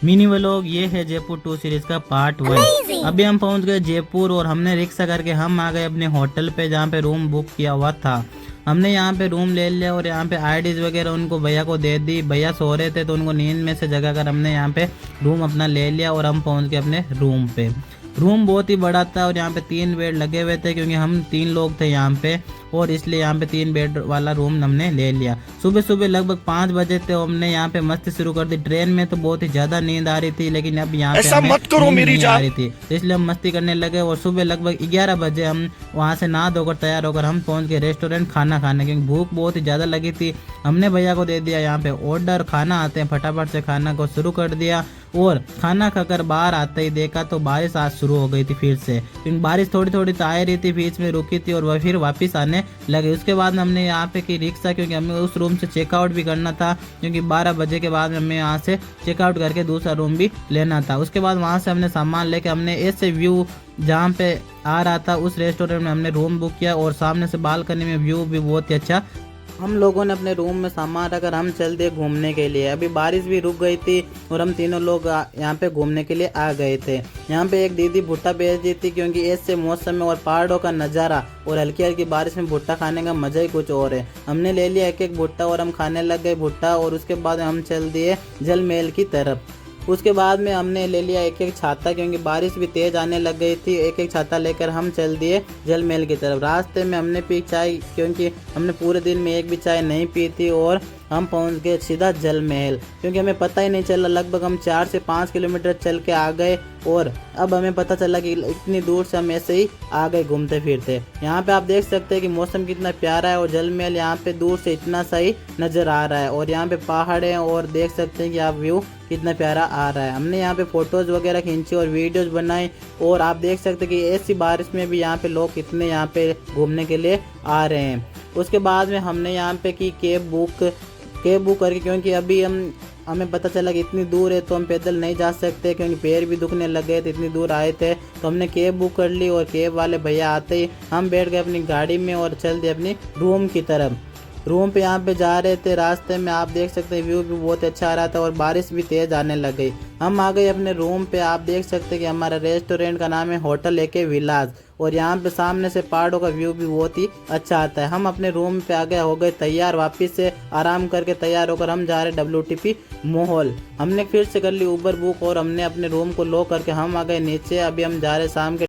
Mini vlog ये है Jaipur 2 series का पार्ट 1। अभी हम पहुंच गए जयपुर और हमने रिक्शा करके हम आ गए अपने होटल पे जहाँ पे रूम बुक किया हुआ था। हमने यहाँ पे रूम ले लिया और यहाँ पे आईडीज वगैरह उनको भैया को दे दी। भैया सो रहे थे तो उनको नींद में से जगा कर हमने यहाँ पे रूम अपना ले लिया और हम पहुँच गए अपने रूम पे। रूम बहुत ही बड़ा था और यहाँ पे 3 बेड लगे हुए थे क्योंकि हम 3 लोग थे यहाँ पे, और इसलिए यहाँ पे 3 बेड वाला रूम हमने ले लिया। सुबह सुबह लगभग 5 बजे थे, हमने यहाँ पे मस्ती शुरू कर दी। ट्रेन में तो बहुत ही ज्यादा नींद आ रही थी, लेकिन अब यहाँ पे ऐसा मत करो नींद मेरी नहीं आ जान। रही थी, तो इसलिए हम मस्ती करने लगे। और सुबह लगभग 11 बजे हम वहाँ से नहा धोकर तैयार होकर हम पहुँच गए रेस्टोरेंट खाना खाने, क्योंकि भूख बहुत ही ज़्यादा लगी थी। हमने भैया को दे दिया यहाँ पे ऑर्डर, खाना आते हैं फटाफट से खाना को शुरू कर दिया। और खाना खाकर बाहर आते ही देखा तो बारिश आज शुरू हो गई थी फिर से, क्योंकि बारिश थोड़ी थोड़ी तो आ रही थी, बीच में रुकी थी और वह फिर वापस आने लगे। उसके बाद हमने यहाँ पे की रिक्शा, क्योंकि हमें उस रूम से चेकआउट भी करना था, क्योंकि 12 बजे के बाद हमें यहाँ से चेकआउट करके दूसरा रूम भी लेना था। उसके बाद वहाँ से हमने सामान लेके हमने ऐसे व्यू जहाँ पे आ रहा था उस रेस्टोरेंट में हमने रूम बुक किया, और सामने से बालकनी में व्यू भी बहुत ही अच्छा। हम लोगों ने अपने रूम में सामान रखकर हम चल दिए घूमने के लिए। अभी बारिश भी रुक गई थी और हम तीनों लोग यहाँ पे घूमने के लिए आ गए थे। यहाँ पे एक दीदी भुट्टा बेच दी थी, क्योंकि ऐसे मौसम में और पहाड़ों का नज़ारा और हल्की हल्की बारिश में भुट्टा खाने का मज़ा ही कुछ और है। हमने ले लिया एक एक भुट्टा और हम खाने लग गए भुट्टा, और उसके बाद हम चल दिए जल महल की तरफ। उसके बाद में हमने ले लिया एक एक छाता, क्योंकि बारिश भी तेज आने लग गई थी। एक एक छाता लेकर हम चल दिए जल महल की तरफ। रास्ते में हमने पी चाय, क्योंकि हमने पूरे दिन में एक भी चाय नहीं पी थी, और हम पहुंच गए सीधा जल महल, क्योंकि हमें पता ही नहीं चला। लगभग हम 4 से 5 किलोमीटर चल के आ गए, और अब हमें पता चला कि इतनी दूर से हम ऐसे ही आ गए घूमते फिरते। यहाँ पे आप देख सकते हैं कि मौसम कितना प्यारा है, और जल महल यहाँ पे दूर से इतना सही नज़र आ रहा है, और यहाँ पे पहाड़ है, और देख सकते हैं कि आप व्यू कितना प्यारा आ रहा है। हमने यहाँ पे फोटोज वगैरह खींची और वीडियोज बनाई, और आप देख सकते हैं कि ऐसी बारिश में भी यहाँ पे लोग कितने यहाँ पे घूमने के लिए आ रहे हैं। उसके बाद में हमने यहाँ पे की कैब बुक करके, क्योंकि अभी हमें पता चला कि इतनी दूर है तो हम पैदल नहीं जा सकते, क्योंकि पैर भी दुखने लग गए थे, इतनी दूर आए थे। तो हमने कैब बुक कर ली, और कैब वाले भैया आते ही हम बैठ गए अपनी गाड़ी में और चल दिए अपनी रूम की तरफ। रूम पे यहाँ पे जा रहे थे, रास्ते में आप देख सकते हैं व्यू भी बहुत अच्छा आ रहा था, और बारिश भी तेज आने लग गई। हम आ गए अपने रूम पे। आप देख सकते हैं कि हमारा रेस्टोरेंट का नाम है होटल एके विलास, और यहाँ पे सामने से पहाड़ों का व्यू भी बहुत ही अच्छा आता है। हम अपने रूम पे आ गए, हो गए तैयार, वापस से आराम करके तैयार होकर हम जा रहे WTP मॉल। हमने फिर से कर ली उबर बुक, और हमने अपने रूम को लॉक करके हम आ गए नीचे। अभी हम जा रहे शाम के